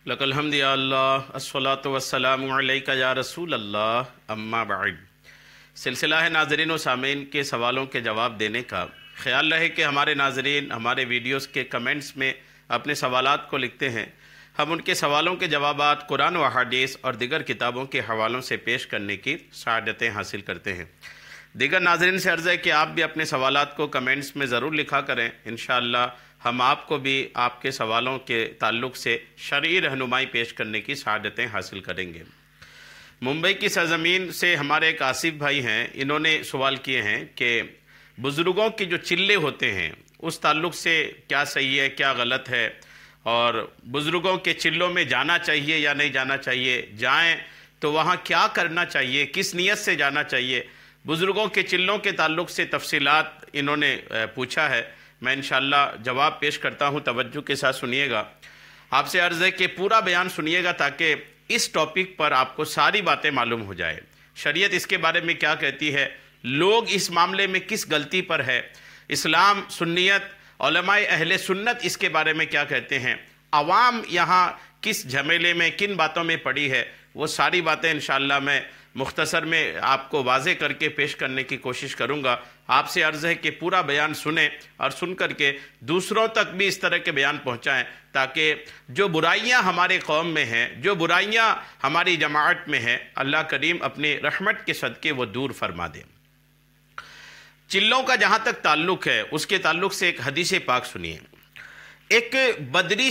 لک الحمد یا اللہ الصلاۃ والسلام علیک یا رسول اللہ اما بعد۔ سلسلہ ہے ناظرین و سامعین کے سوالوں کے جواب دینے کا۔ خیال رہے کہ ہمارے ناظرین ہمارے ویڈیوز کے کمنٹس میں اپنے سوالات کو لکھتے ہیں، ہم ان کے سوالوں کے جوابات قرآن و حدیث اور دیگر کتابوں کے حوالوں سے پیش کرنے کی سعادتیں حاصل کرتے ہیں۔ دیگر ناظرین سے عرض ہے کہ آپ بھی اپنے سوالات کو کمنٹس میں ضرور لکھا کریں، انشاءاللہ ہم آپ کو بھی آپ کے سوالوں کے تعلق سے شرعی رہنمائی پیش کرنے کی سعادتیں حاصل کریں گے۔ ممبئی کی سرزمین سے ہمارے ایک آصف بھائی ہیں، انہوں نے سوال کیے ہیں کہ بزرگوں کی جو چلے ہوتے ہیں اس تعلق سے کیا صحیح ہے کیا غلط ہے، اور بزرگوں کے چلوں میں جانا چاہیے یا نہیں جانا چاہیے، جائیں تو وہاں کیا کرنا چاہیے، کس نیت سے جانا چاہیے۔ بزرگوں کے چلوں کے تعلق سے تفصیلات انہوں نے پوچھا ہے، میں انشاءاللہ جواب پیش کرتا ہوں، توجہ کے ساتھ سنیے گا۔ آپ سے عرض ہے کہ پورا بیان سنیے گا تاکہ اس ٹاپک پر آپ کو ساری باتیں معلوم ہو جائے، شریعت اس کے بارے میں کیا کہتی ہے، لوگ اس معاملے میں کس غلطی پر ہے، اسلام سنیت علماء اہل سنت اس کے بارے میں کیا کہتے ہیں، عوام یہاں کس جھمیلے میں کن باتوں میں پڑی ہے، وہ ساری باتیں انشاءاللہ میں مختصر میں آپ کو واضح کر کے پیش کرنے کی کوشش کروں گا۔ آپ سے عرض ہے کہ پورا بیان سنیں اور سن کر کے دوسروں تک بھی اس طرح کے بیان پہنچائیں تاکہ جو برائیاں ہمارے قوم میں ہیں، جو برائیاں ہماری جماعت میں ہیں، اللہ کریم اپنی رحمت کے صدقے وہ دور فرما دے۔ چلوں کا جہاں تک تعلق ہے اس کے تعلق سے ایک حدیث پاک سنیے۔ ایک بدری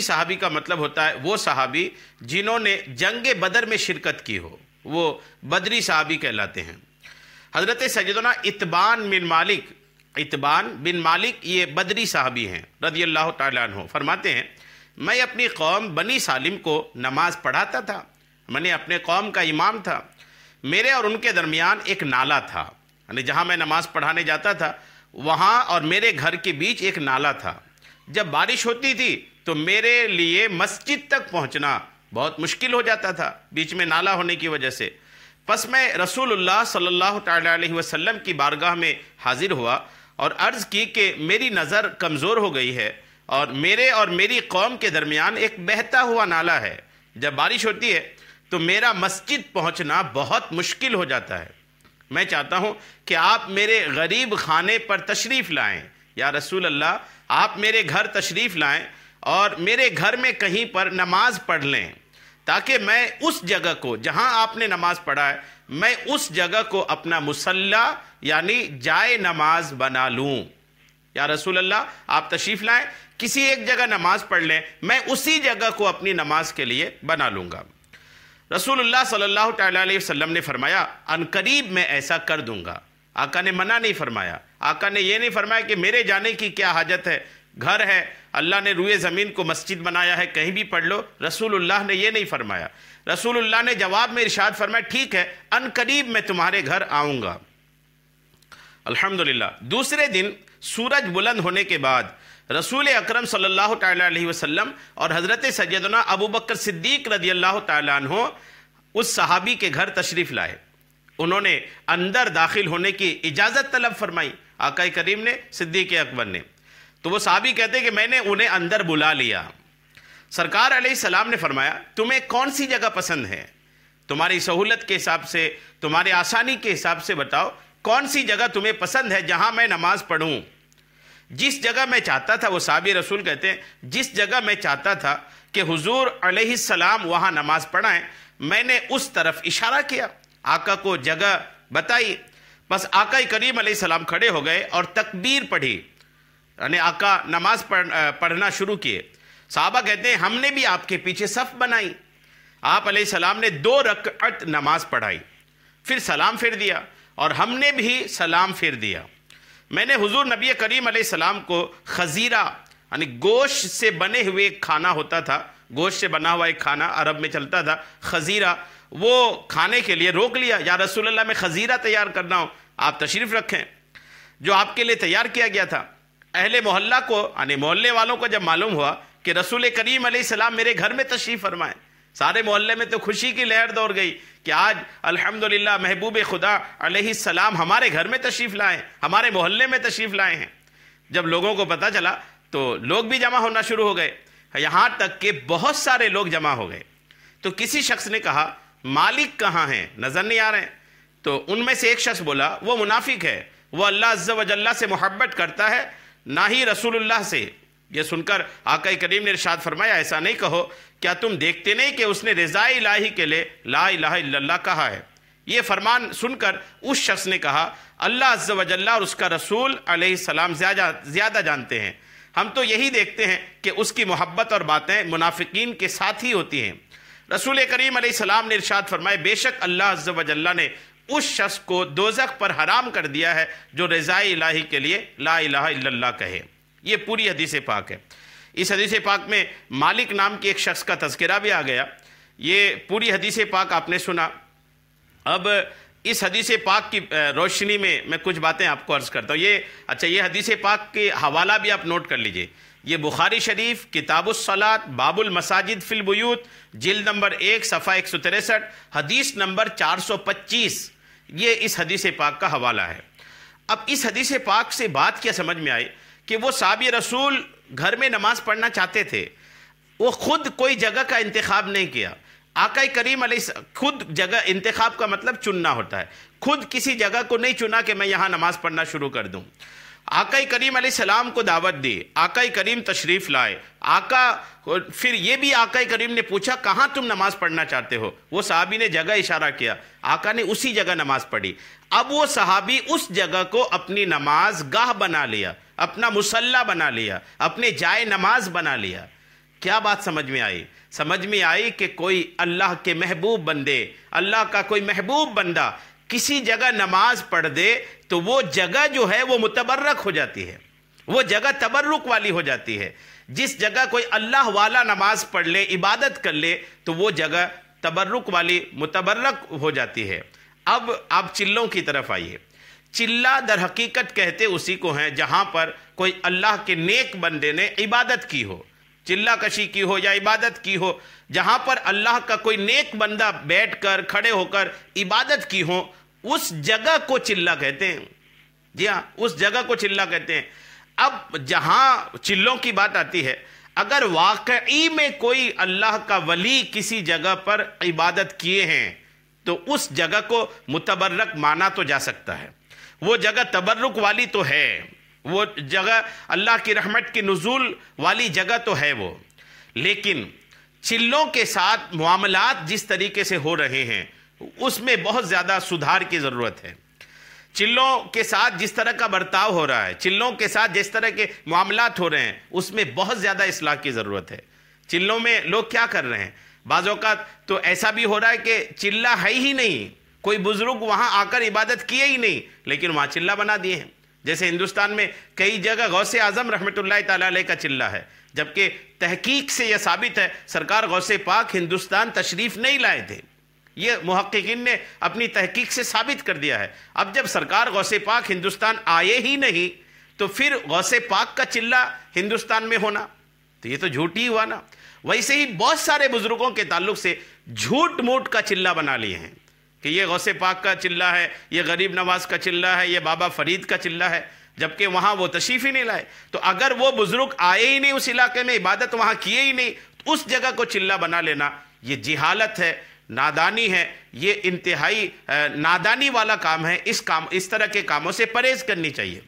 صحابی کا مطلب ہوتا ہے وہ صحابی جنہوں نے جنگ بدر میں شرکت کی ہو، وہ بدری صحابی کہلاتے ہیں۔ حضرت سیدنا اتبان بن مالک یہ بدری صحابی ہیں رضی اللہ تعالیٰ عنہ، فرماتے ہیں میں اپنی قوم بنی سالم کو نماز پڑھاتا تھا، میں اپنے قوم کا امام تھا، میرے اور ان کے درمیان ایک نالا تھا، یعنی جہاں میں نماز پڑھانے جاتا تھا وہاں اور میرے گھر کے بیچ ایک نالا تھا۔ جب بارش ہوتی تھی تو میرے لیے مسجد تک پہنچنا بہت مشکل ہو جاتا تھا بیچ میں نالا ہونے کی وجہ سے۔ پس میں رسول اللہ صلی اللہ تعالیٰ علیہ وسلم کی بارگاہ میں حاضر ہوا اور عرض کی کہ میری نظر کمزور ہو گئی ہے اور میرے اور میری قوم کے درمیان ایک بہتا ہوا نالا ہے، جب بارش ہوتی ہے تو میرا مسجد پہنچنا بہت مشکل ہو جاتا ہے، میں چاہتا ہوں کہ آپ میرے غریب خانے پر تشریف لائیں، یا رسول اللہ آپ میرے گھر تشریف لائیں اور میرے گھر میں کہیں پر نماز پڑھ لیں تاکہ میں اس جگہ کو جہاں آپ نے نماز پڑھا ہے میں اس جگہ کو اپنا مصلی یعنی جائے نماز بنا لوں۔ یا رسول اللہ آپ تشریف لائیں، کسی ایک جگہ نماز پڑھ لیں، میں اسی جگہ کو اپنی نماز کے لیے بنا لوں گا۔ رسول اللہ صلی اللہ تعالیٰ علیہ وسلم نے فرمایا عنقریب میں ایسا کر دوں گا۔ آقا نے منع نہیں فرمایا، آقا نے یہ نہیں فرمایا کہ میرے جانے کی کیا حاجت ہے، گھر ہے، اللہ نے روئے زمین کو مسجد بنایا ہے، کہیں بھی پڑھ لو، رسول اللہ نے یہ نہیں فرمایا۔ رسول اللہ نے جواب میں ارشاد فرمایا ٹھیک ہے عنقریب میں تمہارے گھر آؤں گا۔ الحمدللہ دوسرے دن سورج بلند ہونے کے بعد رسول اکرم صلی اللہ تعالیٰ علیہ وسلم اور حضرت سیدنا ابو بکر صدیق رضی اللہ تعالیٰ عنہ اس صحابی کے گھر تشریف لائے، انہوں نے اندر داخل ہونے کی اجازت طلب فرمائی آقا کریم نے، صدیق اکبر نے، تو وہ صحابی کہتے کہ میں نے انہیں اندر بلا لیا، سرکار علیہ السلام نے فرمایا تمہیں کون سی جگہ پسند ہے، تمہاری سہولت کے حساب سے تمہاری آسانی کے حساب سے بتاؤ کون سی جگہ تمہیں پسند ہے جہاں میں نماز پڑھوں۔ جس جگہ میں چاہتا تھا، وہ صحابی رسول کہتے ہیں جس جگہ میں چاہتا تھا کہ حضور علیہ السلام وہاں نماز پڑھائیں میں نے اس طرف اشارہ کیا، آقا کو جگہ بتائی، بس آقا کریم علیہ السلام کھڑے ہو گئے اور تکبیر پڑھی، یعنی آقا نماز پڑھنا شروع کیے۔ صحابہ کہتے ہیں ہم نے بھی آپ کے پیچھے صف بنائی، آپ علیہ السلام نے 2 رکعت نماز پڑھائی، پھر سلام پھیر دیا اور ہم نے بھی سلام پھیر دیا۔ میں نے حضور نبی کریم علیہ السلام کو خزیرہ یعنی گوشت سے بنے ہوئے ایک کھانا ہوتا تھا، گوشت سے بنا ہوا ایک کھانا عرب میں چلتا تھا خزیرہ، وہ کھانے کے لیے روک لیا، یا رسول اللہ میں خزیرہ تیار کرنا ہو آپ تشریف رکھیں، جو آپ کے لیے تیار کیا گیا تھا۔ اہل محلہ کو یعنی محلے والوں کو جب معلوم ہوا کہ رسول کریم علیہ السلام میرے گھر میں تشریف فرمائیں، سارے محلے میں تو خوشی کی لہر دوڑ گئی کہ آج الحمدللہ محبوب خدا علیہ السلام ہمارے گھر میں تشریف لائے، ہمارے محلے میں تشریف لائے ہیں۔ جب لوگوں کو پتہ چلا تو لوگ بھی جمع ہونا شروع ہو گئے، یہاں تک کہ بہت سارے لوگ جمع ہو گئے۔ تو کسی شخص نے کہا مالک کہاں ہیں، نظر نہیں آ رہے ہیں؟ تو ان میں سے ایک شخص بولا وہ منافق ہے، وہ اللہ عز و جل سے محبت کرتا ہے نہ ہی رسول اللہ سے۔ یہ سن کر آقا کریم نے ارشاد فرمایا ایسا نہیں کہو، کیا تم دیکھتے نہیں کہ اس نے رضا الہی کے لیے لا الہ الا اللہ کہا ہے؟ یہ فرمان سن کر اس شخص نے کہا اللہ عز و جل اور اس کا رسول علیہ السلام زیادہ جانتے ہیں، ہم تو یہی دیکھتے ہیں کہ اس کی محبت اور باتیں منافقین کے ساتھ ہی ہوتی ہیں۔ رسول کریم علیہ السلام نے ارشاد فرمایا بے شک اللہ عز و جل نے اس شخص کو دوزخ پر حرام کر دیا ہے جو رضا الہی کے لیے لا الہ الا اللہ کہے۔ یہ پوری حدیث پاک ہے۔ اس حدیث پاک میں مالک نام کے ایک شخص کا تذکرہ بھی آ گیا۔ یہ پوری حدیث پاک آپ نے سنا۔ اب اس حدیث پاک کی روشنی میں کچھ باتیں آپ کو عرض کرتا ہوں۔ یہ حدیث پاک کے حوالہ بھی آپ نوٹ کر لیجئے۔ یہ بخاری شریف کتاب الصلاۃ باب المساجد فی البیوت جلد نمبر 1 صفحہ 163 حدیث نمبر 425 یہ اس حدیث پاک کا حوالہ ہے۔ اب اس حدیث پاک سے بات کیا سمجھ میں آئی کہ وہ صحابی رسول گھر میں نماز پڑھنا چاہتے تھے، وہ خود کوئی جگہ کا انتخاب نہیں کیا۔ آقا کریم علیہ خود جگہ انتخاب کا مطلب چننا ہوتا ہے، خود کسی جگہ کو نہیں چنا کہ میں یہاں نماز پڑھنا شروع کر دوں۔ آقا کریم علیہ السلام کو دعوت دی، آقا کریم تشریف لائے، پھر یہ بھی آقا کریم نے پوچھا کہاں تم نماز پڑھنا چاہتے ہو؟ وہ صحابی نے جگہ اشارہ کیا، آقا نے اسی جگہ نماز پڑھی۔ اب وہ صحابی اس جگہ کو اپنی نماز گاہ بنا لیا، اپنا مصلی بنا لیا، اپنے جائے نماز بنا لیا۔ کیا بات سمجھ میں آئی؟ سمجھ میں آئی کہ کوئی اللہ کے محبوب بندے، اللہ کا کوئی محبوب بندہ کسی جگہ نماز پڑھ دے تو وہ جگہ جو ہے وہ متبرک ہو جاتی ہے، وہ جگہ تبرک والی ہو جاتی ہے۔ جس جگہ کوئی اللہ والا نماز پڑھ لے، عبادت کر لے تو وہ جگہ تبرک والی متبرک ہو جاتی ہے۔ اب آپ چلوں کی طرف آئیے۔ چلہ در حقیقت کہتے اسی کو ہیں جہاں پر کوئی اللہ کے نیک بندے نے عبادت کی ہو، چلہ کشی کی ہو یا عبادت کی ہو، جہاں پر اللہ کا کوئی نیک بندہ بیٹھ کر کھڑے ہو کر عبادت کی ہو، اس جگہ کو چلہ کہتے ہیں۔ جی ہاں، اس جگہ کو چلہ کہتے ہیں۔ اب جہاں چلوں کی بات آتی ہے، اگر واقعی میں کوئی اللہ کا ولی کسی جگہ پر عبادت کیے ہیں تو اس جگہ کو متبرک مانا تو جا سکتا ہے، وہ جگہ تبرک والی تو ہے، وہ جگہ اللہ کی رحمت کی نزول والی جگہ تو ہے وہ۔ لیکن چلوں کے ساتھ معاملات جس طریقے سے ہو رہے ہیں اس میں بہت زیادہ سدھار کی ضرورت ہے۔ چلوں کے ساتھ جس طرح کا برتاؤ ہو رہا ہے، چلوں کے ساتھ جس طرح کے معاملات ہو رہے ہیں اس میں بہت زیادہ اصلاح کی ضرورت ہے۔ چلوں میں لوگ کیا کر رہے ہیں؟ بعض اوقات تو ایسا بھی ہو رہا ہے کہ چلہ ہے ہی نہیں، کوئی بزرگ وہاں آ کر عبادت کیے ہی نہیں لیکن وہاں چلہ بنا دیے ہیں۔ جیسے ہندوستان میں کئی جگہ غوث اعظم رحمۃ اللہ تعالیٰ علیہ کا چلہ ہے، جبکہ تحقیق سے یہ ثابت ہے سرکار غوث پاک ہندوستان تشریف نہیں لائے تھے۔ یہ محققین نے اپنی تحقیق سے ثابت کر دیا ہے۔ اب جب سرکار غوث پاک ہندوستان آئے ہی نہیں تو پھر غوث پاک کا چلہ ہندوستان میں ہونا تو یہ تو جھوٹ ہی ہوا نا۔ ویسے ہی بہت سارے بزرگوں کے تعلق سے جھوٹ موٹ کا چلہ بنا لیے ہیں کہ یہ غوث پاک کا چلہ ہے، یہ غریب نواز کا چلہ ہے، یہ بابا فرید کا چلہ ہے، جبکہ وہاں وہ تشریف ہی نہیں لائے۔ تو اگر وہ بزرگ آئے ہی نہیں اس علاقے میں، عبادت وہاں کیے ہی نہیں، تو اس جگہ کو چلہ بنا لینا یہ جہالت ہے، نادانی ہے، یہ انتہائی نادانی والا کام ہے۔ اس طرح کے کاموں سے پرہیز کرنی چاہیے۔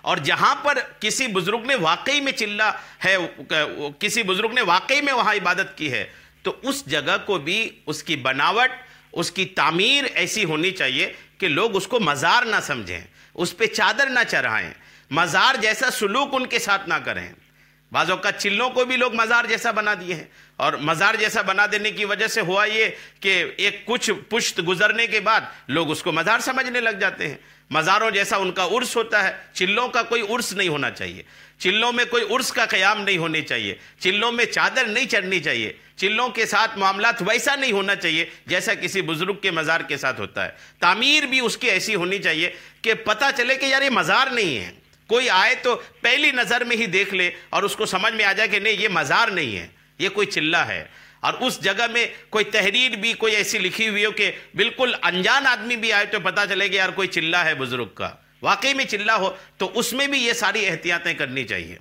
اور جہاں پر کسی بزرگ نے واقعی میں چلہ ہے، کسی بزرگ نے واقعی میں وہاں عبادت کی ہے تو اس جگہ کو بھی اس کی بناوٹ، اس کی تعمیر ایسی ہونی چاہیے کہ لوگ اس کو مزار نہ سمجھیں، اس پہ چادر نہ چڑھائیں، مزار جیسا سلوک ان کے ساتھ نہ کریں۔ بعض اوقات چلوں کو بھی لوگ مزار جیسا بنا دیے ہیں، اور مزار جیسا بنا دینے کی وجہ سے ہوا یہ کہ ایک کچھ پشت گزرنے کے بعد لوگ اس کو مزار سمجھنے لگ جاتے ہیں۔ مزاروں جیسا ان کا عرس ہوتا ہے، چلوں کا کوئی عرس نہیں ہونا چاہیے، چلوں میں کوئی عرس کا قیام نہیں ہونی چاہیے، چلوں میں چادر نہیں چڑھنی چاہیے، چلوں کے ساتھ معاملات ویسا نہیں ہونا چاہیے جیسا کسی بزرگ کے مزار کے ساتھ ہوتا ہے۔ تعمیر بھی اس کی ایسی ہونی چاہیے کہ پتہ چلے کہ یار یہ مزار نہیں ہے، کوئی آئے تو پہلی نظر میں ہی دیکھ لے اور اس کو سمجھ میں آ جائے کہ نہیں یہ مزار نہیں ہے، یہ کوئی چلہ ہے۔ اور اس جگہ میں کوئی تحریر بھی کوئی ایسی لکھی ہوئی ہو کہ بالکل انجان آدمی بھی آئے تو پتہ چلے کہ یار کوئی چلہ ہے بزرگ کا، واقعی میں چلہ ہو تو اس میں بھی یہ ساری احتیاطیں کرنی چاہیے۔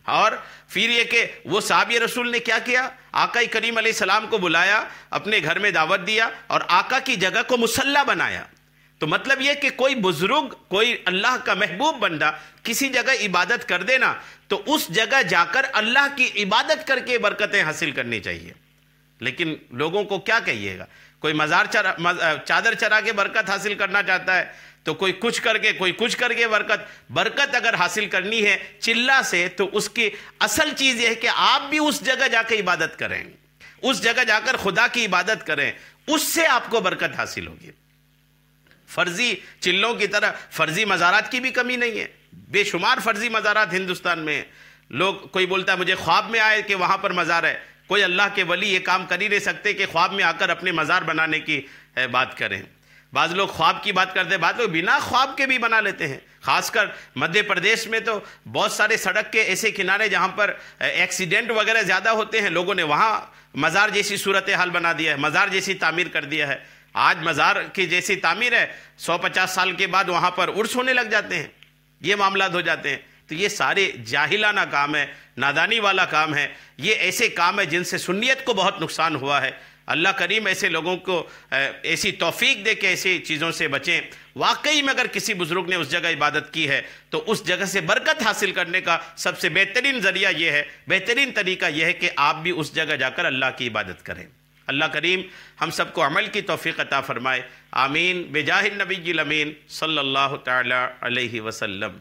اور پھر یہ کہ وہ صحابی رسول نے کیا کیا، آقا کریم علیہ السلام کو بلایا، اپنے گھر میں دعوت دیا اور آقا کی جگہ کو مصلی بنایا۔ تو مطلب یہ کہ کوئی بزرگ، کوئی اللہ کا محبوب بندہ کسی جگہ عبادت کر دینا تو اس جگہ جا کر اللہ کی عبادت کر کے برکتیں حاصل کرنی چاہیے۔ لیکن لوگوں کو کیا کہیے گا، کوئی چادر چرا کے برکت حاصل کرنا چاہتا ہے تو کوئی کچھ کر کے، کوئی کچھ کر کے برکت اگر حاصل کرنی ہے چلہ سے تو اس کی اصل چیز یہ ہے کہ آپ بھی اس جگہ جا کے عبادت کریں، اس جگہ جا کر خدا کی عبادت کریں، اس سے آپ کو برکت حاصل ہوگی۔ فرضی چلوں کی طرح فرضی مزارات کی بھی کمی نہیں ہے، بے شمار فرضی مزارات ہندوستان میں ہیں۔ لوگ، کوئی بولتا ہے مجھے خواب میں آئے کہ وہاں پر مزار ہے، کوئی اللہ کے ولی یہ کام کر ہی نہیں سکتے کہ خواب میں آ کر اپنے مزار بنانے کی بات کریں۔ بعض لوگ خواب کی بات کرتے ہیں، بعض لوگ بنا خواب کے بھی بنا لیتے ہیں۔ خاص کر مدھیہ پردیش میں تو بہت سارے سڑک کے ایسے کنارے جہاں پر ایکسیڈنٹ وغیرہ زیادہ ہوتے ہیں، لوگوں نے وہاں مزار جیسی صورتحال بنا دیا ہے، مزار جیسی تعمیر کر دیا ہے۔ آج مزار کی جیسی تعمیر ہے، 150 سال کے بعد وہاں پر عرس ہونے لگ جاتے ہیں، یہ معاملات ہو جاتے ہیں۔ تو یہ سارے جاہلانہ کام ہے، نادانی والا کام ہے، یہ ایسے کام ہے جن سے سنیت کو بہت نقصان ہوا ہے۔ اللہ کریم ایسے لوگوں کو ایسی توفیق دے کہ ایسی چیزوں سے بچیں۔ واقعی میں اگر کسی بزرگ نے اس جگہ عبادت کی ہے تو اس جگہ سے برکت حاصل کرنے کا سب سے بہترین ذریعہ یہ ہے، بہترین طریقہ یہ ہے کہ آپ بھی اس جگہ جا کر اللہ کی عبادت کریں۔ اللہ کریم ہم سب کو عمل کی توفیق عطا فرمائے، آمین، بجاہ النبی الامین صلی اللہ تعالی علیہ وسلم۔